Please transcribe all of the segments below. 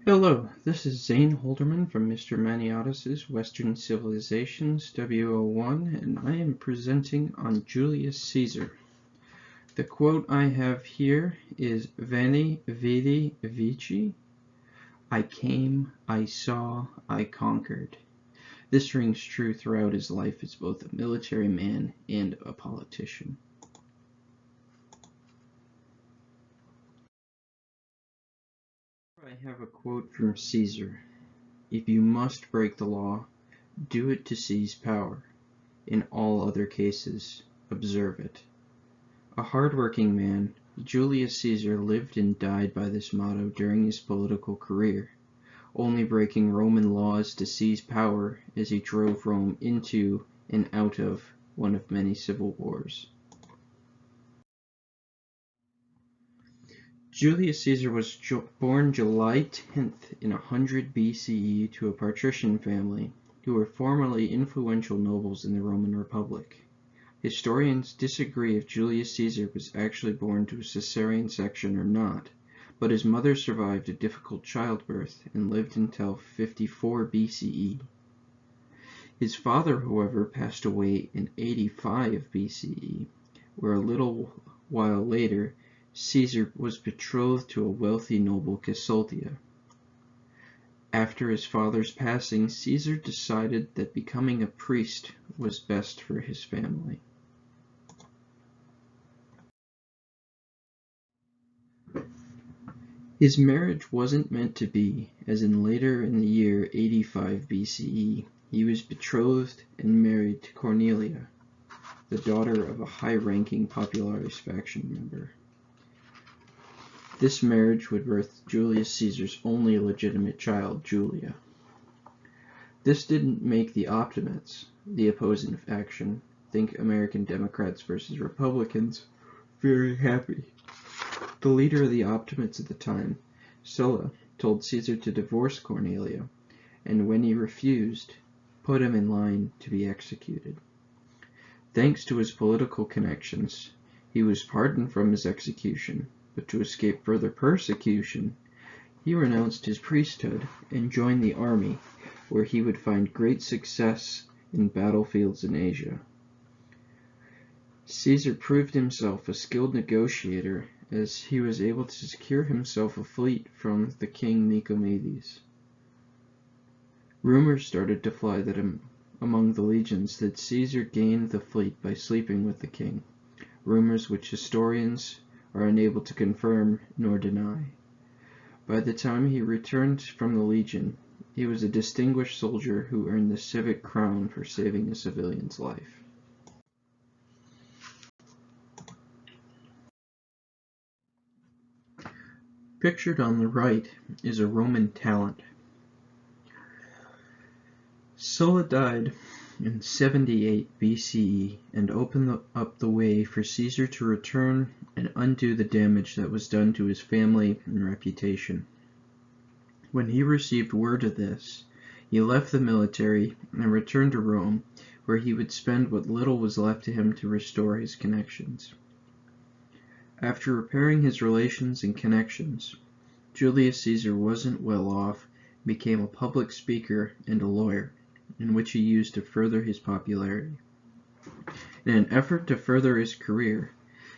Hello, this is Zane Holderman from Mr. Maniotis's Western Civilizations W01, and I am presenting on Julius Caesar. The quote I have here is Veni, Vidi, Vici. I came, I saw, I conquered. This rings true throughout his life as both a military man and a politician. I have a quote from Caesar. If you must break the law, do it to seize power. In all other cases, observe it. A hard-working man, Julius Caesar lived and died by this motto during his political career, only breaking Roman laws to seize power as he drove Rome into and out of one of many civil wars. Julius Caesar was born July 10th in 100 BCE to a patrician family who were formerly influential nobles in the Roman Republic. Historians disagree if Julius Caesar was actually born to a Caesarean section or not, but his mother survived a difficult childbirth and lived until 54 BCE. His father, however, passed away in 85 BCE, where a little while later Caesar was betrothed to a wealthy noble Caesulia. After his father's passing, Caesar decided that becoming a priest was best for his family. His marriage wasn't meant to be, as in later in the year 85 BCE, he was betrothed and married to Cornelia, the daughter of a high-ranking Popularis faction member. This marriage would birth Julius Caesar's only legitimate child, Julia. This didn't make the Optimates, the opposing faction, think American Democrats versus Republicans, very happy. The leader of the Optimates at the time, Sulla, told Caesar to divorce Cornelia, and when he refused, put him in line to be executed. Thanks to his political connections, he was pardoned from his execution, but to escape further persecution, he renounced his priesthood and joined the army, where he would find great success in battlefields in Asia. Caesar proved himself a skilled negotiator, as he was able to secure himself a fleet from the king Nicomedes. Rumors started to fly that among the legions that Caesar gained the fleet by sleeping with the king, rumors which historians are unable to confirm nor deny. By the time he returned from the legion, he was a distinguished soldier who earned the civic crown for saving a civilian's life. Pictured on the right is a Roman talent. Sulla died in 78 BCE and opened up the way for Caesar to return and undo the damage that was done to his family and reputation. When he received word of this, he left the military and returned to Rome, where he would spend what little was left to him to restore his connections. After repairing his relations and connections, Julius Caesar wasn't well off and became a public speaker and a lawyer, in which he used to further his popularity. In an effort to further his career,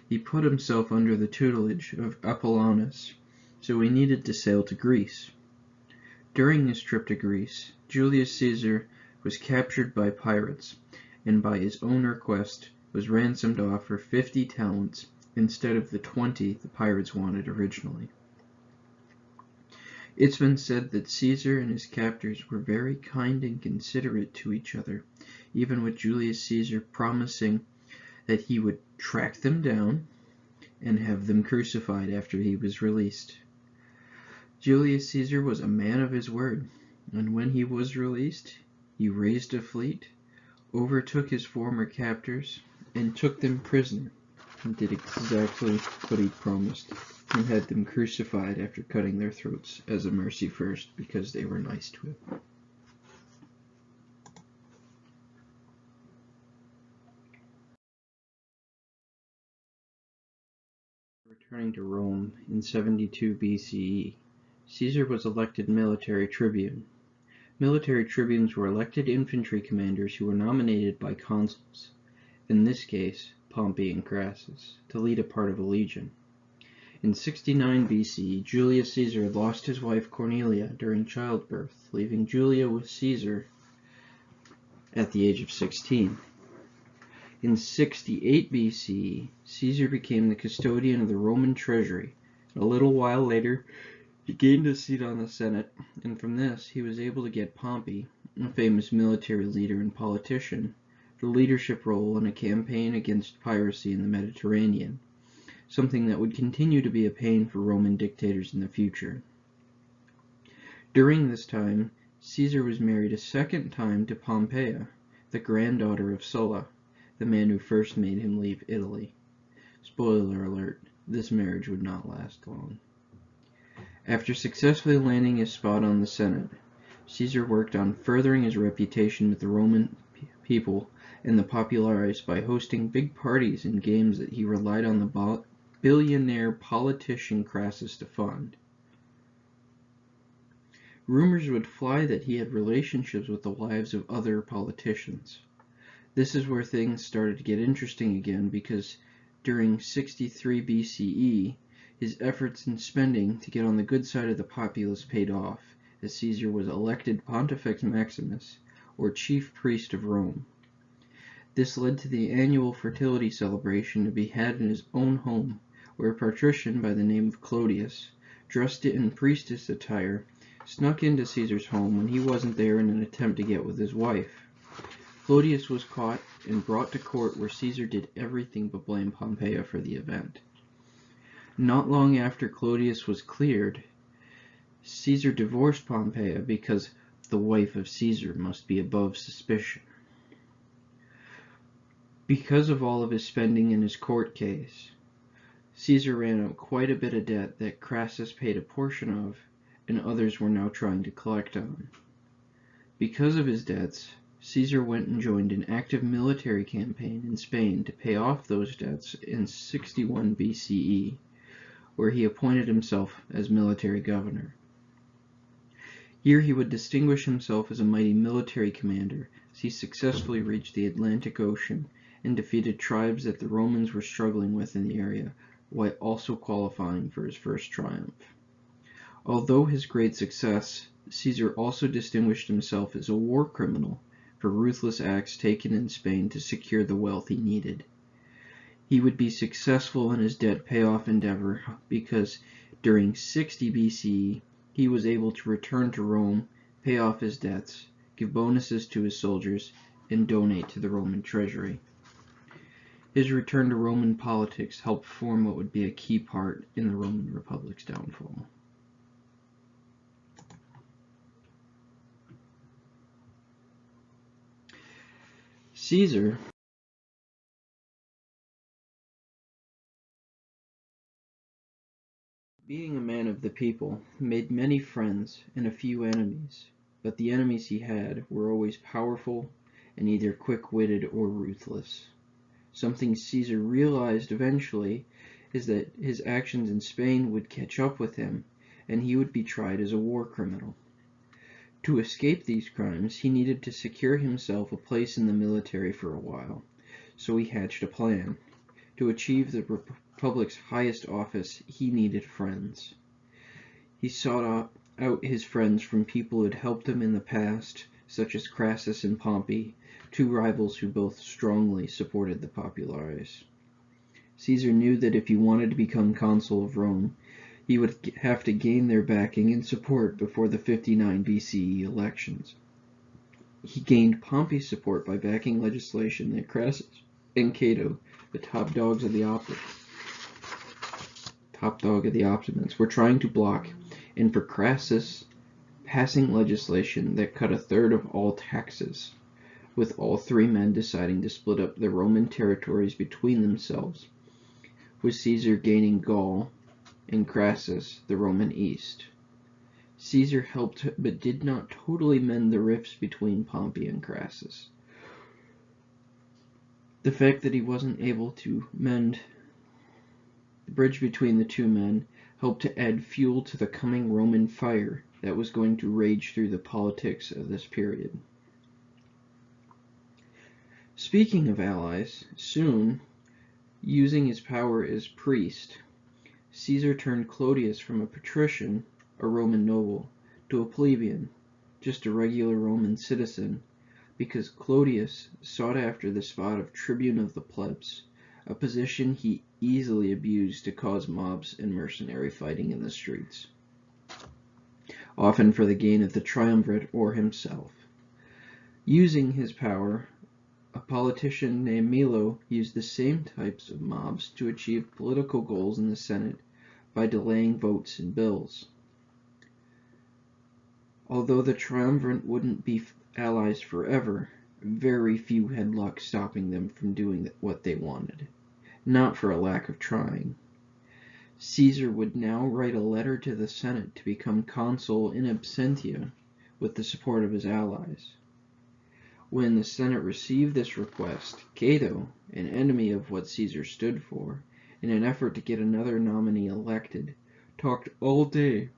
he put himself under the tutelage of Apollonius, so he needed to sail to Greece. During his trip to Greece, Julius Caesar was captured by pirates, and by his own request was ransomed off for 50 talents instead of the 20 the pirates wanted originally. It's been said that Caesar and his captors were very kind and considerate to each other, even with Julius Caesar promising that he would track them down and have them crucified after he was released. Julius Caesar was a man of his word, and when he was released, he raised a fleet, overtook his former captors, and took them prisoner, and did exactly what he promised, and had them crucified after cutting their throats as a mercy first because they were nice to him. Returning to Rome in 72 BCE, Caesar was elected military tribune. Military tribunes were elected infantry commanders who were nominated by consuls, in this case Pompey and Crassus, to lead a part of a legion. In 69 BC, Julius Caesar had lost his wife Cornelia during childbirth, leaving Julia with Caesar at the age of 16. In 68 BC, Caesar became the custodian of the Roman treasury. A little while later, he gained a seat on the Senate, and from this he was able to get Pompey, a famous military leader and politician, the leadership role in a campaign against piracy in the Mediterranean, something that would continue to be a pain for Roman dictators in the future. During this time, Caesar was married a second time to Pompeia, the granddaughter of Sulla, the man who first made him leave Italy. Spoiler alert, this marriage would not last long. After successfully landing his spot on the Senate, Caesar worked on furthering his reputation with the Roman people and the populares by hosting big parties and games that he relied on the billionaire politician Crassus to fund. Rumors would fly that he had relationships with the wives of other politicians. This is where things started to get interesting again, because during 63 BCE, his efforts in spending to get on the good side of the populace paid off, as Caesar was elected Pontifex Maximus, or chief priest of Rome. This led to the annual fertility celebration to be had in his own home, where a patrician by the name of Clodius, dressed in priestess attire, snuck into Caesar's home when he wasn't there in an attempt to get with his wife. Clodius was caught and brought to court, where Caesar did everything but blame Pompeia for the event. Not long after Clodius was cleared, Caesar divorced Pompeia because the wife of Caesar must be above suspicion. Because of all of his spending in his court case, Caesar ran out quite a bit of debt that Crassus paid a portion of, and others were now trying to collect on. Because of his debts, Caesar went and joined an active military campaign in Spain to pay off those debts in 61 BCE, where he appointed himself as military governor. Here he would distinguish himself as a mighty military commander, as he successfully reached the Atlantic Ocean and defeated tribes that the Romans were struggling with in the area, while also qualifying for his first triumph. Although his great success, Caesar also distinguished himself as a war criminal for ruthless acts taken in Spain to secure the wealth he needed. He would be successful in his debt payoff endeavor because during 60 BCE he was able to return to Rome, pay off his debts, give bonuses to his soldiers, and donate to the Roman treasury. His return to Roman politics helped form what would be a key part in the Roman Republic's downfall. Caesar being a man of the people, made many friends and a few enemies, but the enemies he had were always powerful and either quick-witted or ruthless. Something Caesar realized eventually is that his actions in Spain would catch up with him, and he would be tried as a war criminal. To escape these crimes, he needed to secure himself a place in the military for a while, so he hatched a plan. To achieve the Republic's highest office, he needed friends. He sought out his friends from people who had helped him in the past, such as Crassus and Pompey, two rivals who both strongly supported the populares. Caesar knew that if he wanted to become consul of Rome, he would have to gain their backing and support before the 59 BCE elections. He gained Pompey's support by backing legislation that Crassus and Cato, the top dog of the Optimates, were trying to block, and for Crassus passing legislation that cut a third of all taxes, with all three men deciding to split up the Roman territories between themselves, with Caesar gaining Gaul and Crassus the Roman East. Caesar helped but did not totally mend the rifts between Pompey and Crassus. The fact that he wasn't able to mend the bridge between the two men helped to add fuel to the coming Roman fire that was going to rage through the politics of this period. Speaking of allies, soon, using his power as priest, Caesar turned Clodius from a patrician, a Roman noble, to a plebeian, just a regular Roman citizen, because Clodius sought after the spot of tribune of the plebs, a position he easily abused to cause mobs and mercenary fighting in the streets, often for the gain of the triumvirate or himself. Using his power, a politician named Milo used the same types of mobs to achieve political goals in the Senate by delaying votes and bills. Although the triumvirate wouldn't be allies forever, very few had luck stopping them from doing what they wanted, not for a lack of trying. Caesar would now write a letter to the Senate to become consul in absentia with the support of his allies. When the Senate received this request, Cato, an enemy of what Caesar stood for, in an effort to get another nominee elected, talked all day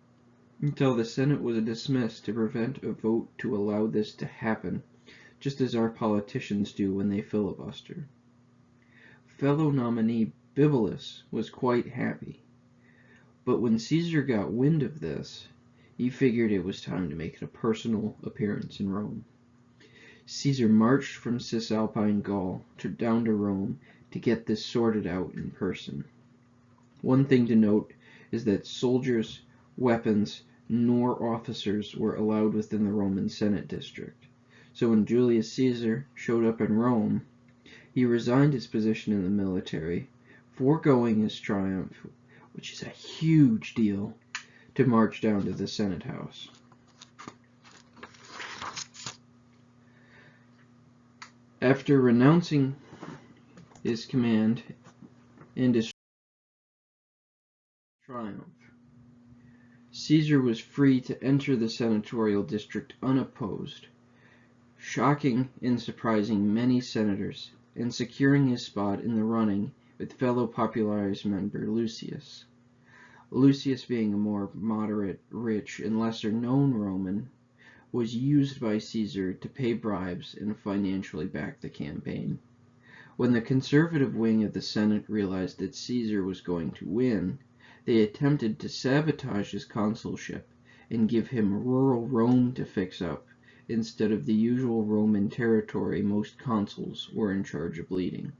until the Senate was dismissed to prevent a vote to allow this to happen, just as our politicians do when they filibuster. Fellow nominee Bibulus was quite happy, but when Caesar got wind of this, he figured it was time to make a personal appearance in Rome. Caesar marched from Cisalpine Gaul down to Rome to get this sorted out in person. One thing to note is that soldiers, weapons, nor officers were allowed within the Roman Senate district. So when Julius Caesar showed up in Rome, he resigned his position in the military, foregoing his triumph, which is a huge deal, to march down to the Senate house. After renouncing his command and his triumph, Caesar was free to enter the senatorial district unopposed, shocking and surprising many senators and securing his spot in the running with fellow popularis member Lucius. Lucius, being a more moderate, rich, and lesser-known Roman, was used by Caesar to pay bribes and financially back the campaign. When the conservative wing of the Senate realized that Caesar was going to win, they attempted to sabotage his consulship and give him rural Rome to fix up, instead of the usual Roman territory most consuls were in charge of leading.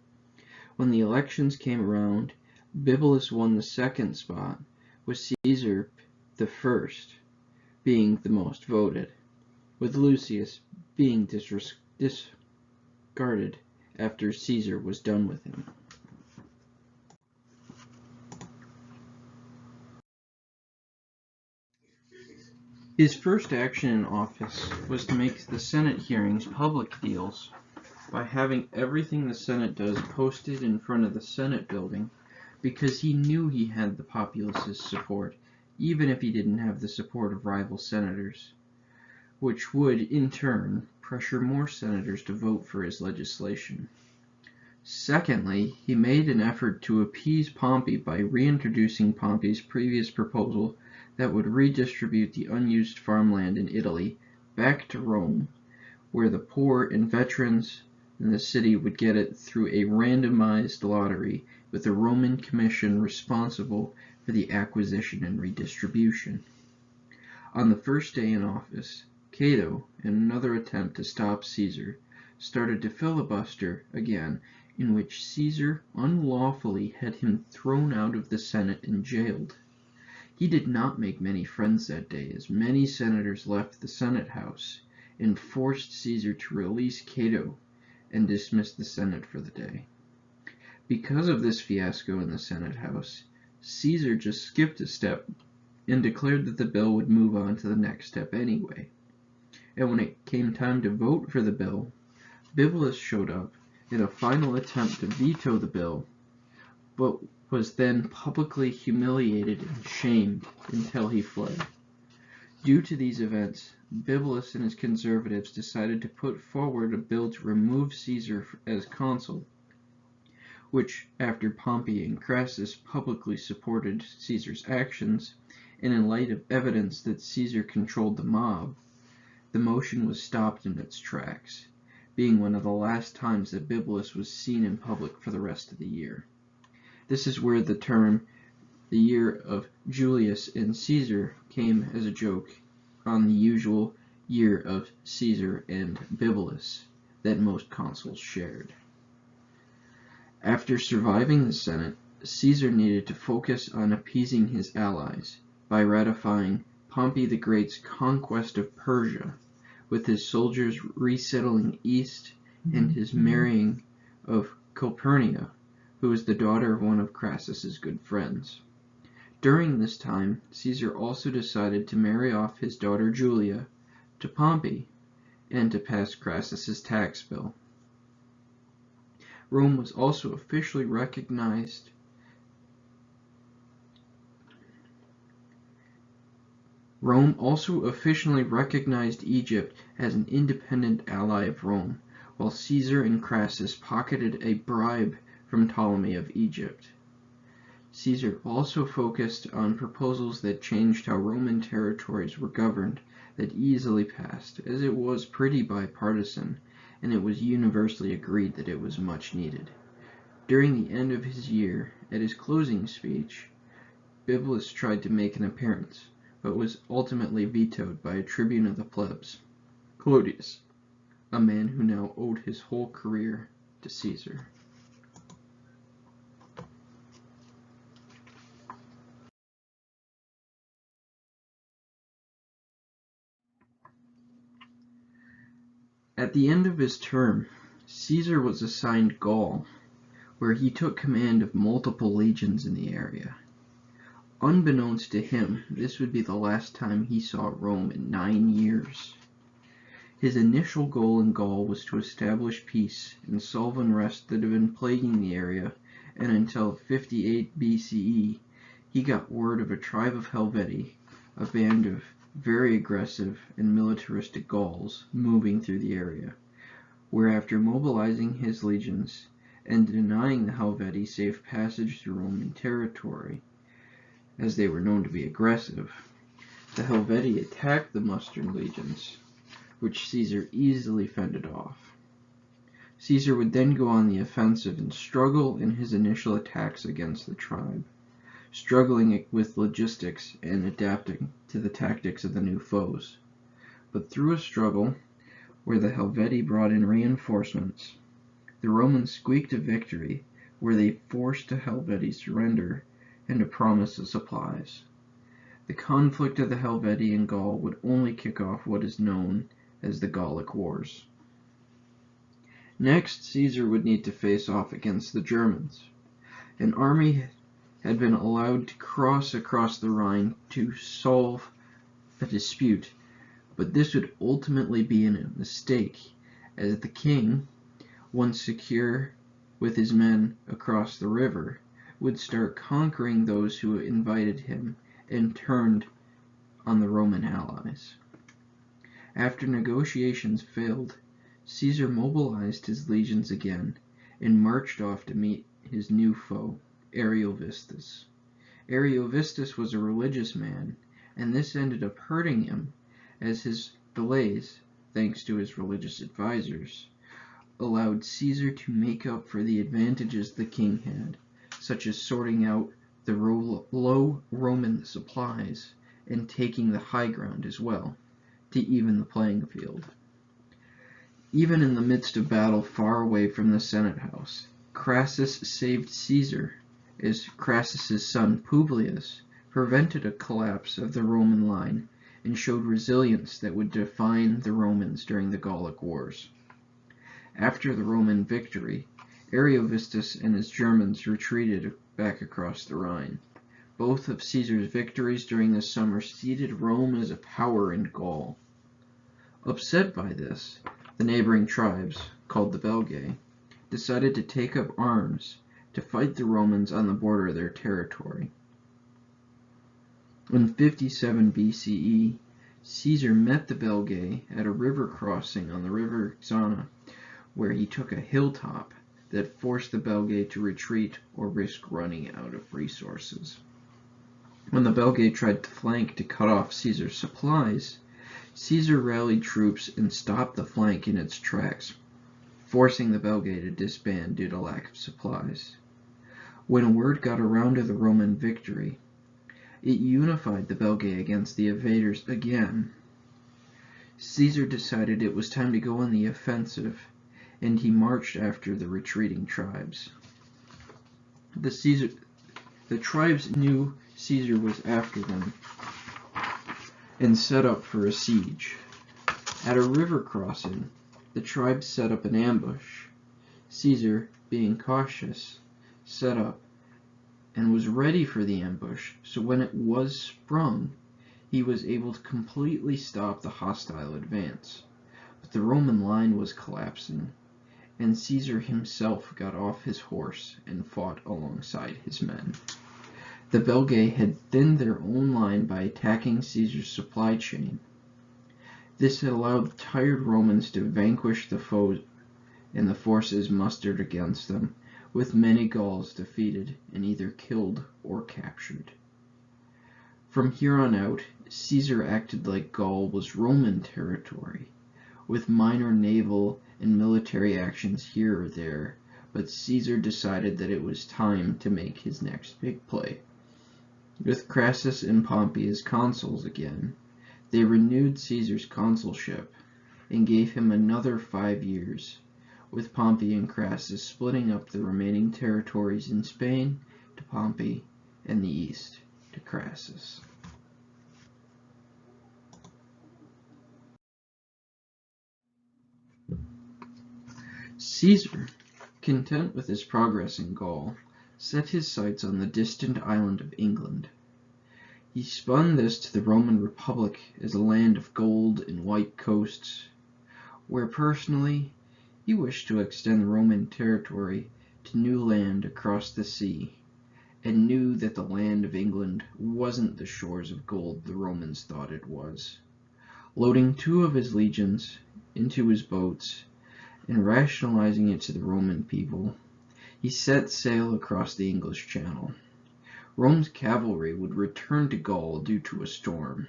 When the elections came around, Bibulus won the second spot, with Caesar the first, being the most voted, with Lucius being discarded after Caesar was done with him. His first action in office was to make the Senate hearings public deals by having everything the Senate does posted in front of the Senate building, because he knew he had the populace's support, even if he didn't have the support of rival senators, which would, in turn, pressure more senators to vote for his legislation. Secondly, he made an effort to appease Pompey by reintroducing Pompey's previous proposal that would redistribute the unused farmland in Italy back to Rome, where the poor and veterans in the city would get it through a randomized lottery, with a Roman commission responsible for the acquisition and redistribution. On the first day in office, Cato, in another attempt to stop Caesar, started to filibuster again, in which Caesar unlawfully had him thrown out of the Senate and jailed. He did not make many friends that day, as many senators left the Senate house and forced Caesar to release Cato and dismiss the Senate for the day. Because of this fiasco in the Senate house, Caesar just skipped a step and declared that the bill would move on to the next step anyway. And when it came time to vote for the bill, Bibulus showed up in a final attempt to veto the bill, but was then publicly humiliated and shamed until he fled. Due to these events, Bibulus and his conservatives decided to put forward a bill to remove Caesar as consul, which, after Pompey and Crassus publicly supported Caesar's actions, and in light of evidence that Caesar controlled the mob, the motion was stopped in its tracks, being one of the last times that Bibulus was seen in public for the rest of the year. This is where the term the year of Julius and Caesar came as a joke on the usual year of Caesar and Bibulus that most consuls shared. After surviving the Senate, Caesar needed to focus on appeasing his allies by ratifying Pompey the Great's conquest of Persia, with his soldiers resettling east and his marrying of Calpurnia, who was the daughter of one of Crassus's good friends. During this time, Caesar also decided to marry off his daughter Julia to Pompey and to pass Crassus's tax bill. Rome was also officially recognized Egypt as an independent ally of Rome, while Caesar and Crassus pocketed a bribe from Ptolemy of Egypt. Caesar also focused on proposals that changed how Roman territories were governed that easily passed, as it was pretty bipartisan, and it was universally agreed that it was much needed. During the end of his year, at his closing speech, Bibulus tried to make an appearance, but was ultimately vetoed by a tribune of the plebs, Claudius, a man who now owed his whole career to Caesar. At the end of his term, Caesar was assigned Gaul, where he took command of multiple legions in the area. Unbeknownst to him, this would be the last time he saw Rome in 9 years. His initial goal in Gaul was to establish peace and solve unrest that had been plaguing the area, and until 58 BCE, he got word of a tribe of Helvetii, a band of very aggressive and militaristic Gauls moving through the area, where after mobilizing his legions and denying the Helvetii safe passage through Roman territory, as they were known to be aggressive, the Helvetii attacked the mustered legions, which Caesar easily fended off. Caesar would then go on the offensive and struggle in his initial attacks against the tribe, struggling with logistics and adapting to the tactics of the new foes. But through a struggle where the Helvetii brought in reinforcements, the Romans squeaked a victory where they forced the Helvetii surrender and a promise of supplies. The conflict of the Helvetii and Gaul would only kick off what is known as the Gallic Wars. Next, Caesar would need to face off against the Germans. An army had been allowed to cross across the Rhine to solve a dispute, but this would ultimately be a mistake, as the king, once secure with his men across the river, would start conquering those who invited him and turned on the Roman allies. After negotiations failed, Caesar mobilized his legions again and marched off to meet his new foe, Ariovistus. Ariovistus was a religious man, and this ended up hurting him, as his delays, thanks to his religious advisors, allowed Caesar to make up for the advantages the king had, such as sorting out the low Roman supplies and taking the high ground as well, to even the playing field. Even in the midst of battle far away from the Senate house, Crassus saved Caesar, as Crassus's son Publius prevented a collapse of the Roman line and showed resilience that would define the Romans during the Gallic Wars. After the Roman victory, Ariovistus and his Germans retreated back across the Rhine. Both of Caesar's victories during the summer seated Rome as a power in Gaul. Upset by this, the neighboring tribes, called the Belgae, decided to take up arms to fight the Romans on the border of their territory. In 57 BCE, Caesar met the Belgae at a river crossing on the river Xana, where he took a hilltop that forced the Belgae to retreat or risk running out of resources. When the Belgae tried to flank to cut off Caesar's supplies, Caesar rallied troops and stopped the flank in its tracks, forcing the Belgae to disband due to lack of supplies. When word got around of the Roman victory, it unified the Belgae against the invaders again. Caesar decided it was time to go on the offensive, and he marched after the retreating tribes. The tribes knew Caesar was after them and set up for a siege. At a river crossing, the tribes set up an ambush. Caesar, being cautious, set up and was ready for the ambush, so when it was sprung, he was able to completely stop the hostile advance. But the Roman line was collapsing, and Caesar himself got off his horse and fought alongside his men. The Belgae had thinned their own line by attacking Caesar's supply chain. This had allowed tired Romans to vanquish the foes and the forces mustered against them, with many Gauls defeated and either killed or captured. From here on out, Caesar acted like Gaul was Roman territory, with minor naval and military actions here or there, but Caesar decided that it was time to make his next big play. With Crassus and Pompey as consuls again, they renewed Caesar's consulship and gave him another 5 years, with Pompey and Crassus splitting up the remaining territories in Spain to Pompey and the east to Crassus. Caesar, content with his progress in Gaul, set his sights on the distant island of England. He spun this to the Roman Republic as a land of gold and white coasts, where personally he wished to extend Roman territory to new land across the sea, and knew that the land of England wasn't the shores of gold the Romans thought it was. Loading 2 of his legions into his boats and rationalizing it to the Roman people, he set sail across the English Channel. Rome's cavalry would return to Gaul due to a storm.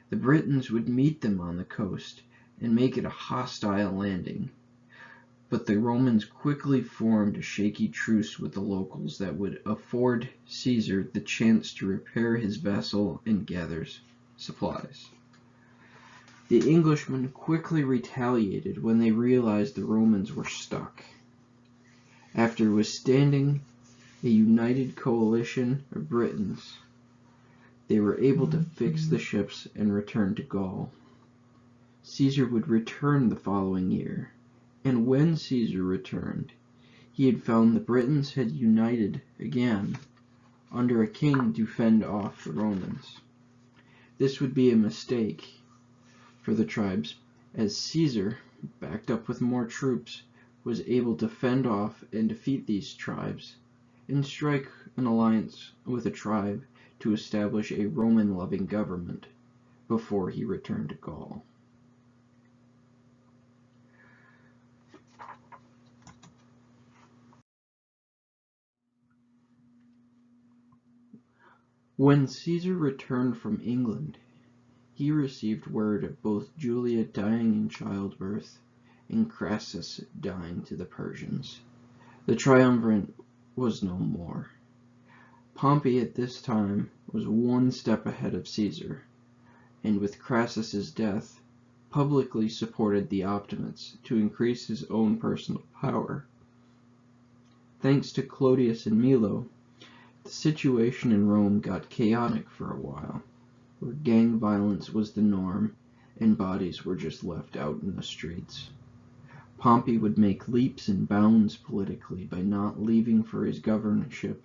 The Britons would meet them on the coast and make it a hostile landing, but the Romans quickly formed a shaky truce with the locals that would afford Caesar the chance to repair his vessel and gather supplies. The Englishmen quickly retaliated when they realized the Romans were stuck. After withstanding a united coalition of Britons, they were able to fix the ships and return to Gaul. Caesar would return the following year, and when Caesar returned, he had found the Britons had united again under a king to fend off the Romans. This would be a mistake for the tribes, as Caesar, backed up with more troops, was able to fend off and defeat these tribes and strike an alliance with a tribe to establish a Roman-loving government before he returned to Gaul. When Caesar returned from England, he received word of both Julia dying in childbirth and Crassus dying to the Persians. The triumvirate was no more. Pompey at this time was 1 step ahead of Caesar, and with Crassus's death, publicly supported the Optimates to increase his own personal power. Thanks to Clodius and Milo, the situation in Rome got chaotic for a while, where gang violence was the norm and bodies were just left out in the streets. Pompey would make leaps and bounds politically by not leaving for his governorship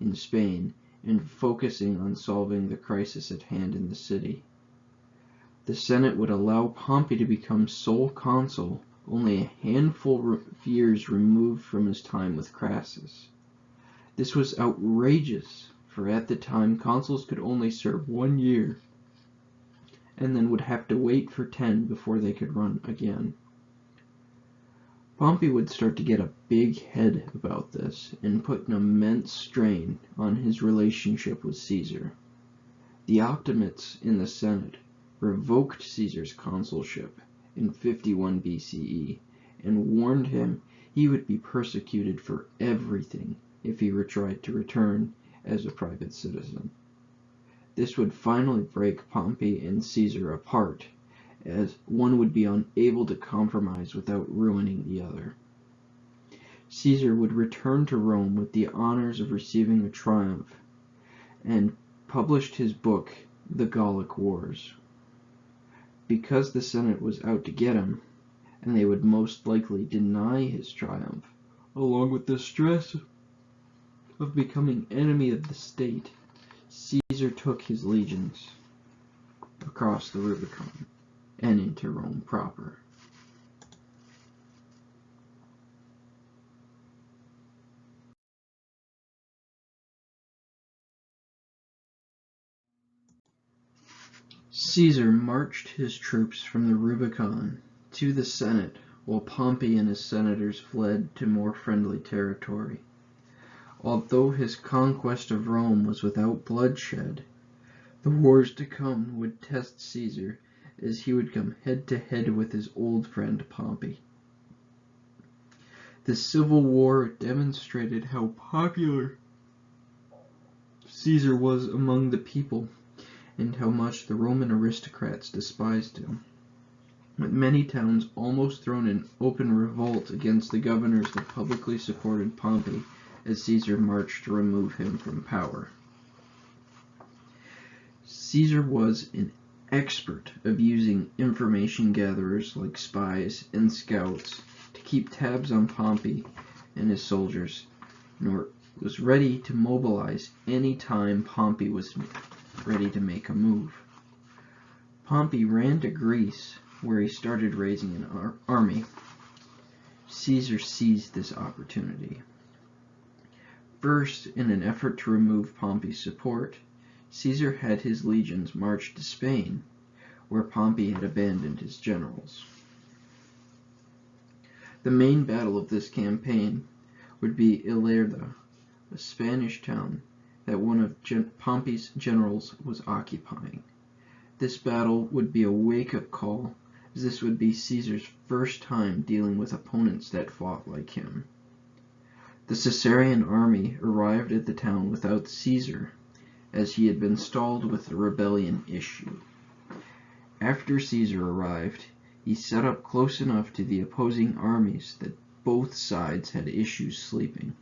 in Spain and focusing on solving the crisis at hand in the city. The Senate would allow Pompey to become sole consul only a handful of years removed from his time with Crassus. This was outrageous, for at the time consuls could only serve 1 year, and then would have to wait for 10 before they could run again. Pompey would start to get a big head about this and put an immense strain on his relationship with Caesar. The Optimates in the Senate revoked Caesar's consulship in 51 BCE and warned him he would be persecuted for everything if he tried to return as a private citizen. This would finally break Pompey and Caesar apart, as one would be unable to compromise without ruining the other. Caesar would return to Rome with the honors of receiving a triumph, and published his book, The Gallic Wars. Because the Senate was out to get him, and they would most likely deny his triumph, along with the stress of becoming enemy of the state, Caesar took his legions across the Rubicon and into Rome proper. Caesar marched his troops from the Rubicon to the Senate, while Pompey and his senators fled to more friendly territory. Although his conquest of Rome was without bloodshed, the wars to come would test Caesar, as he would come head-to-head with his old friend Pompey. The Civil War demonstrated how popular Caesar was among the people, and how much the Roman aristocrats despised him, with many towns almost thrown in open revolt against the governors that publicly supported Pompey as Caesar marched to remove him from power. Caesar was an expert of using information gatherers like spies and scouts to keep tabs on Pompey and his soldiers, nor was ready to mobilize any time Pompey was ready to make a move. Pompey ran to Greece, where he started raising an army. Caesar seized this opportunity. First, in an effort to remove Pompey's support, Caesar had his legions march to Spain, where Pompey had abandoned his generals. The main battle of this campaign would be Ilerda, a Spanish town that one of Pompey's generals was occupying. This battle would be a wake-up call, as this would be Caesar's first time dealing with opponents that fought like him. The Caesarian army arrived at the town without Caesar, as he had been stalled with the rebellion issue. After Caesar arrived, he set up close enough to the opposing armies that both sides had issues sleeping.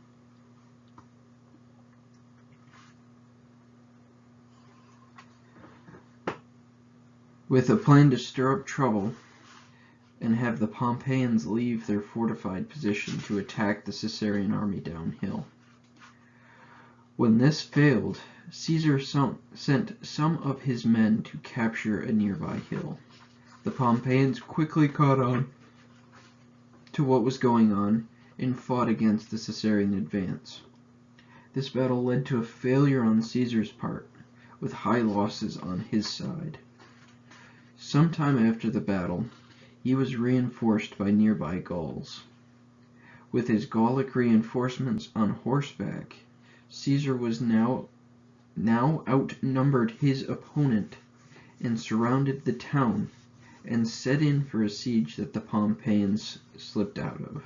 With a plan to stir up trouble and have the Pompeians leave their fortified position to attack the Caesarian army downhill. When this failed, Caesar sent some of his men to capture a nearby hill. The Pompeians quickly caught on to what was going on and fought against the Caesarian advance. This battle led to a failure on Caesar's part, with high losses on his side. Sometime after the battle, he was reinforced by nearby Gauls. With his Gallic reinforcements on horseback, Caesar was now outnumbered his opponent and surrounded the town and set in for a siege that the Pompeians slipped out of.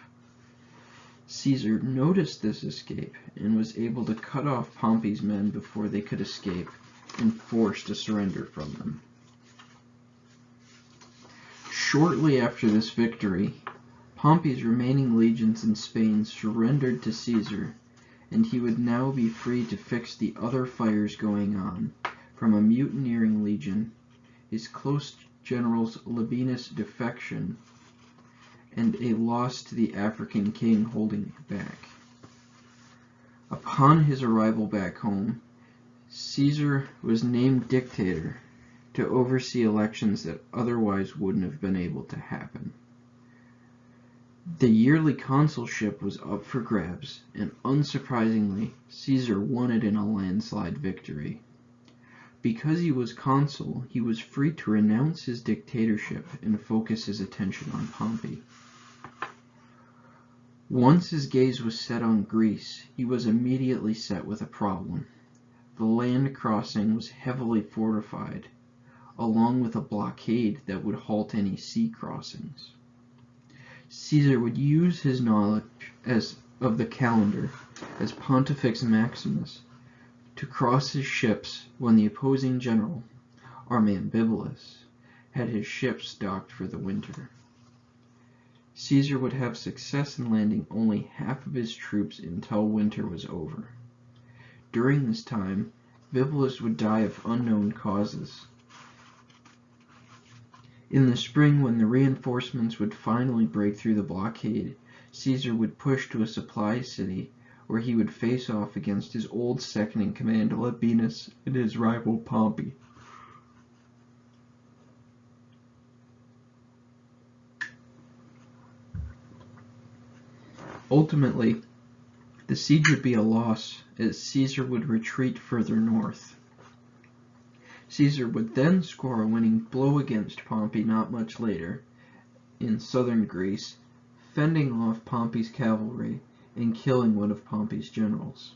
Caesar noticed this escape and was able to cut off Pompey's men before they could escape and forced a surrender from them. Shortly after this victory, Pompey's remaining legions in Spain surrendered to Caesar, and he would now be free to fix the other fires going on, from a mutineering legion, his close general's Labienus defection, and a loss to the African king holding back. Upon his arrival back home, Caesar was named dictator to oversee elections that otherwise wouldn't have been able to happen. The yearly consulship was up for grabs, and unsurprisingly, Caesar won it in a landslide victory. Because he was consul, he was free to renounce his dictatorship and focus his attention on Pompey. Once his gaze was set on Greece, he was immediately set with a problem. The land crossing was heavily fortified, along with a blockade that would halt any sea crossings. Caesar would use his knowledge of the calendar as Pontifex Maximus to cross his ships when the opposing general, Armambibalus, had his ships docked for the winter. Caesar would have success in landing only half of his troops until winter was over. During this time, Bibulus would die of unknown causes. In the spring, when the reinforcements would finally break through the blockade, Caesar would push to a supply city where he would face off against his old second-in-command Labienus and his rival Pompey. Ultimately, the siege would be a loss, as Caesar would retreat further north. Caesar would then score a winning blow against Pompey not much later, in southern Greece, fending off Pompey's cavalry and killing one of Pompey's generals.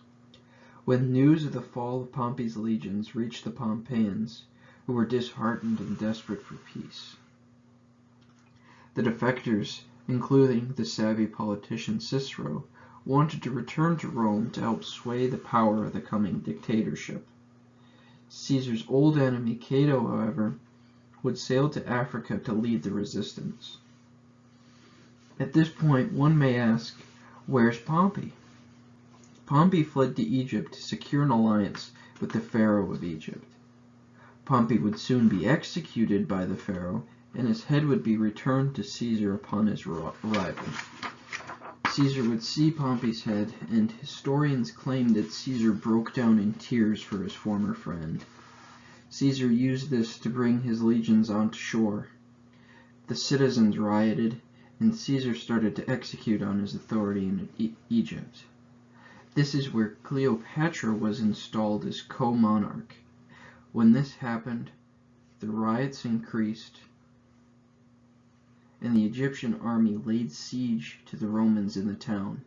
When news of the fall of Pompey's legions reached the Pompeians, who were disheartened and desperate for peace, the defectors, including the savvy politician Cicero, wanted to return to Rome to help sway the power of the coming dictatorship. Caesar's old enemy Cato, however, would sail to Africa to lead the resistance. At this point, one may ask, where's Pompey? Pompey fled to Egypt to secure an alliance with the Pharaoh of Egypt. Pompey would soon be executed by the Pharaoh, and his head would be returned to Caesar upon his arrival. Caesar would see Pompey's head, and historians claim that Caesar broke down in tears for his former friend. Caesar used this to bring his legions onto shore. The citizens rioted, and Caesar started to execute on his authority in Egypt. This is where Cleopatra was installed as co-monarch. When this happened, the riots increased, and the Egyptian army laid siege to the Romans in the town.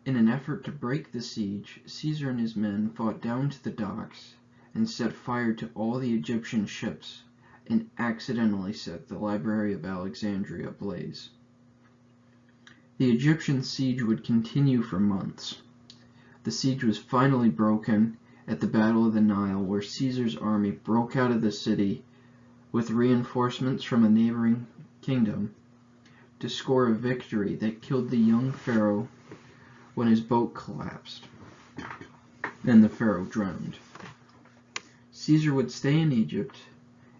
In an effort to break the siege, Caesar and his men fought down to the docks and set fire to all the Egyptian ships, and accidentally set the Library of Alexandria ablaze. The Egyptian siege would continue for months. The siege was finally broken at the Battle of the Nile, where Caesar's army broke out of the city with reinforcements from a neighboring kingdom to score a victory that killed the young pharaoh when his boat collapsed and the pharaoh drowned. Caesar would stay in Egypt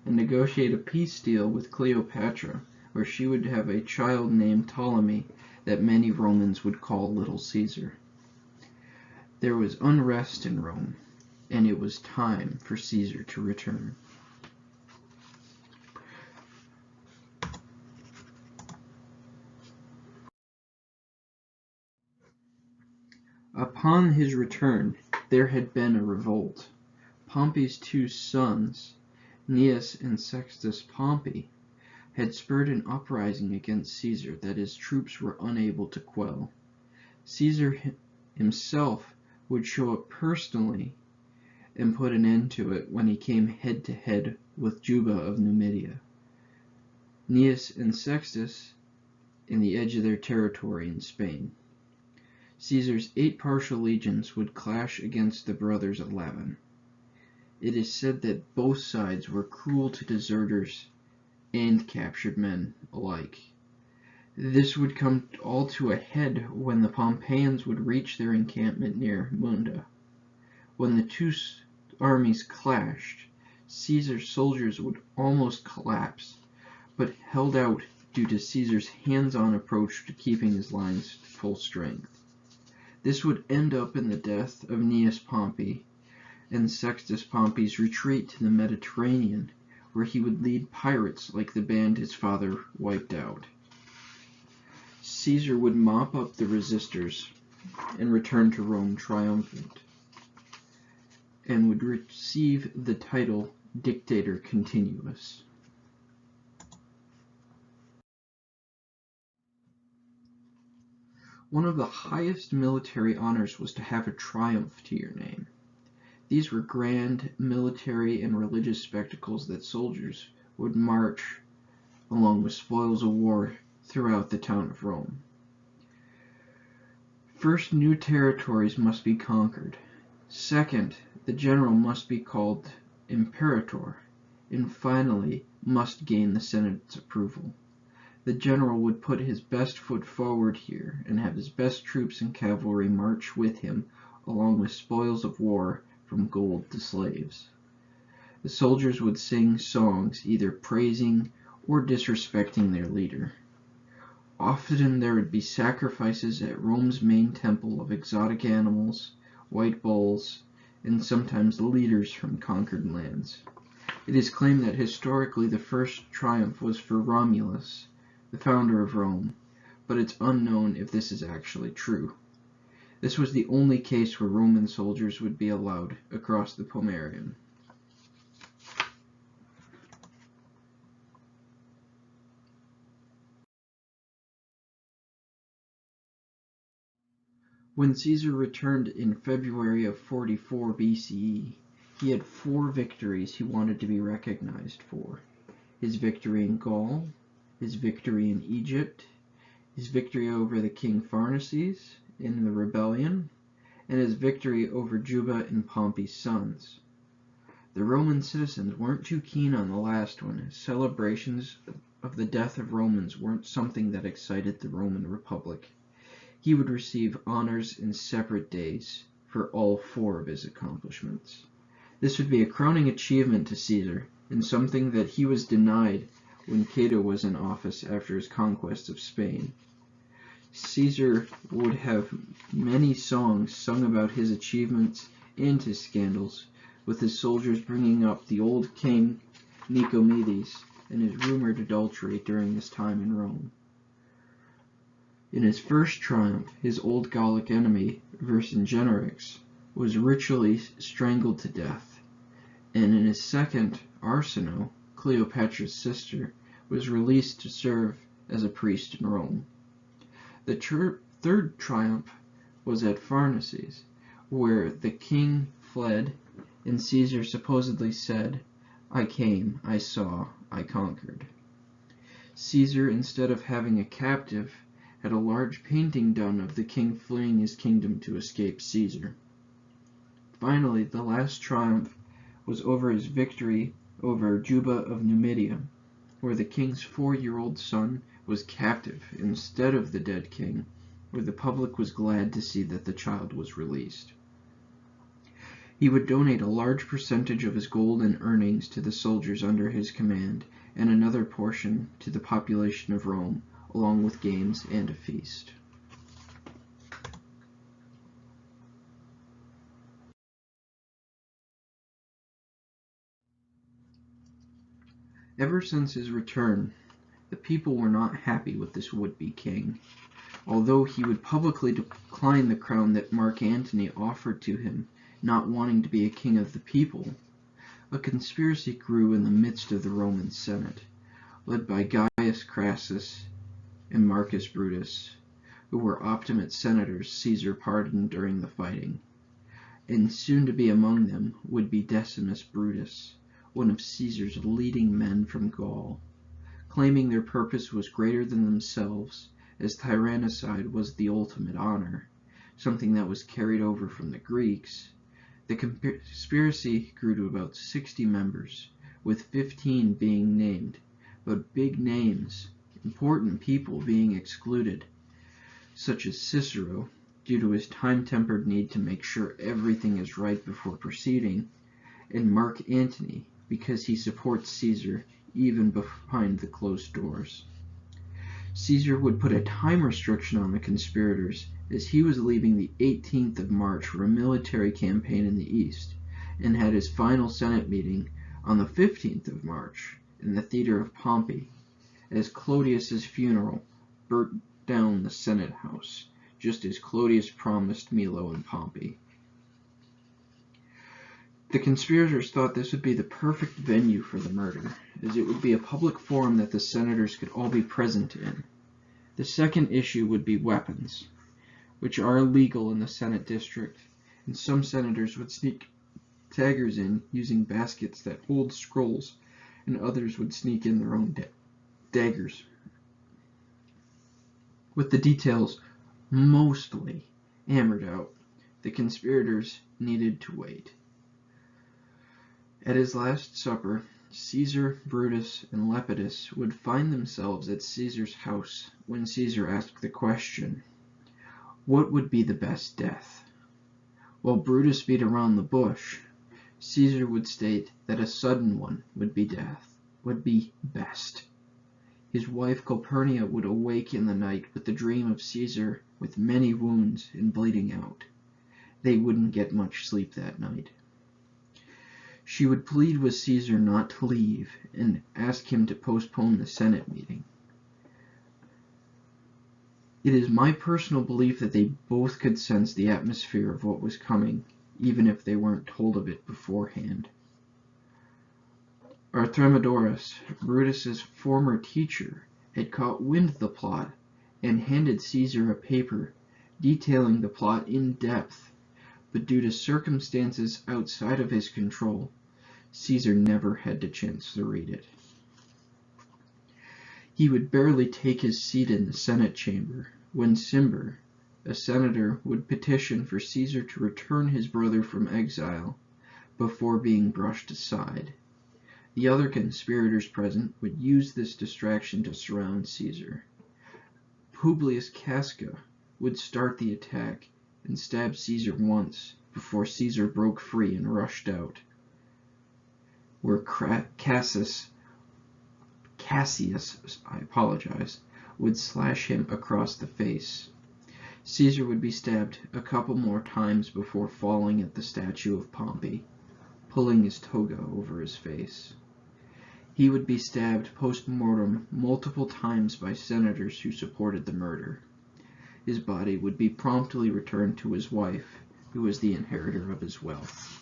and negotiate a peace deal with Cleopatra, where she would have a child named Ptolemy that many Romans would call Little Caesar. There was unrest in Rome, and it was time for Caesar to return. Upon his return, there had been a revolt. Pompey's two sons, Gnaeus and Sextus Pompey, had spurred an uprising against Caesar that his troops were unable to quell. Caesar himself would show up personally and put an end to it when he came head-to-head with Juba of Numidia. Gnaeus and Sextus in the edge of their territory in Spain. Caesar's 8 partial legions would clash against the brothers 11. It is said that both sides were cruel to deserters and captured men alike. This would come all to a head when the Pompeians would reach their encampment near Munda. When the two armies clashed, Caesar's soldiers would almost collapse, but held out due to Caesar's hands-on approach to keeping his lines to full strength. This would end up in the death of Gnaeus Pompey and Sextus Pompey's retreat to the Mediterranean, where he would lead pirates like the band his father wiped out. Caesar would mop up the resistors and return to Rome triumphant, and would receive the title Dictator Continuous. One of the highest military honors was to have a triumph to your name. These were grand military and religious spectacles that soldiers would march along with spoils of war throughout the town of Rome. First, new territories must be conquered. Second, the general must be called imperator, and finally must gain the Senate's approval. The general would put his best foot forward here and have his best troops and cavalry march with him, along with spoils of war from gold to slaves. The soldiers would sing songs either praising or disrespecting their leader. Often there would be sacrifices at Rome's main temple of exotic animals, white bulls, and sometimes leaders from conquered lands. It is claimed that historically the first triumph was for Romulus, the founder of Rome, but it's unknown if this is actually true. This was the only case where Roman soldiers would be allowed across the Pomerium. When Caesar returned in February of 44 BCE, he had 4 victories he wanted to be recognized for. His victory in Gaul, his victory in Egypt, his victory over the king Pharnaces in the rebellion, and his victory over Juba and Pompey's sons. The Roman citizens weren't too keen on the last one, as celebrations of the death of Romans weren't something that excited the Roman Republic. He would receive honors in separate days for all 4 of his accomplishments. This would be a crowning achievement to Caesar, and something that he was denied when Cato was in office after his conquest of Spain. Caesar would have many songs sung about his achievements and his scandals, with his soldiers bringing up the old king Nicomedes and his rumored adultery during his time in Rome. In his first triumph, his old Gallic enemy, Vercingetorix, was ritually strangled to death, and in his second, Arsinoe, Cleopatra's sister, was released to serve as a priest in Rome. The third triumph was at Pharnaces, where the king fled, and Caesar supposedly said, "I came, I saw, I conquered." Caesar, instead of having a captive, had a large painting done of the king fleeing his kingdom to escape Caesar. Finally, the last triumph was over his victory over Juba of Numidia, where the king's 4-year-old son was captive instead of the dead king, where the public was glad to see that the child was released. He would donate a large percentage of his gold and earnings to the soldiers under his command, and another portion to the population of Rome, along with games and a feast. Ever since his return, the people were not happy with this would-be king. Although he would publicly decline the crown that Mark Antony offered to him, not wanting to be a king of the people, a conspiracy grew in the midst of the Roman Senate, led by Gaius Crassus and Marcus Brutus, who were Optimate senators Caesar pardoned during the fighting. And soon to be among them would be Decimus Brutus, one of Caesar's leading men from Gaul. Claiming their purpose was greater than themselves, as tyrannicide was the ultimate honor, something that was carried over from the Greeks, the conspiracy grew to about 60 members, with 15 being named, but big names, important people being excluded, such as Cicero, due to his time-tempered need to make sure everything is right before proceeding, and Mark Antony, because he supports Caesar even behind the closed doors. Caesar would put a time restriction on the conspirators, as he was leaving the 18th of March for a military campaign in the east, and had his final Senate meeting on the 15th of March in the theater of Pompey, as Clodius's funeral burnt down the Senate house, just as Clodius promised Milo and Pompey. The conspirators thought this would be the perfect venue for the murder, as it would be a public forum that the senators could all be present in. The second issue would be weapons. which are illegal in the Senate district, and some senators would sneak daggers in using baskets that hold scrolls, and others would sneak in their own daggers. With the details mostly hammered out, the conspirators needed to wait. At his last supper, Caesar, Brutus, and Lepidus would find themselves at Caesar's house when Caesar asked the question, what would be the best death? While Brutus beat around the bush, Caesar would state that a sudden one would be best. His wife Calpurnia would awake in the night with the dream of Caesar with many wounds and bleeding out. They wouldn't get much sleep that night. She would plead with Caesar not to leave and ask him to postpone the Senate meeting. It is my personal belief that they both could sense the atmosphere of what was coming, even if they weren't told of it beforehand. Arthemedorus, Brutus's former teacher, had caught wind of the plot and handed Caesar a paper detailing the plot in depth, but due to circumstances outside of his control, Caesar never had the chance to read it. He would barely take his seat in the Senate chamber when Cimber, a senator, would petition for Caesar to return his brother from exile before being brushed aside. The other conspirators present would use this distraction to surround Caesar. Publius Casca would start the attack and stab Caesar once before Caesar broke free and rushed out, where Cassius, would slash him across the face. Caesar would be stabbed a couple more times before falling at the statue of Pompey, pulling his toga over his face. He would be stabbed post-mortem multiple times by senators who supported the murder. His body would be promptly returned to his wife, who was the inheritor of his wealth.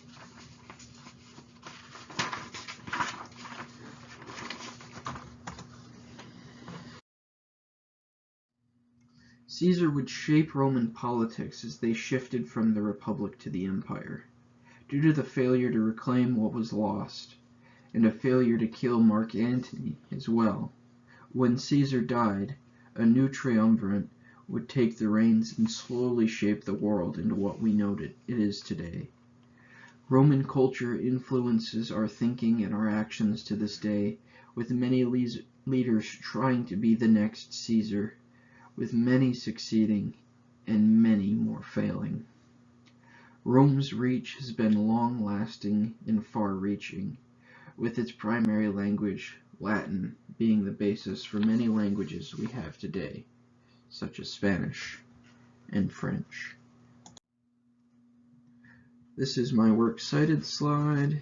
Caesar would shape Roman politics as they shifted from the Republic to the Empire. Due to the failure to reclaim what was lost, and a failure to kill Mark Antony as well, when Caesar died, a new triumvirate would take the reins and slowly shape the world into what we know it is today. Roman culture influences our thinking and our actions to this day, with many leaders trying to be the next Caesar, with many succeeding and many more failing. Rome's reach has been long-lasting and far-reaching, with its primary language, Latin, being the basis for many languages we have today, such as Spanish and French. This is my works cited slide.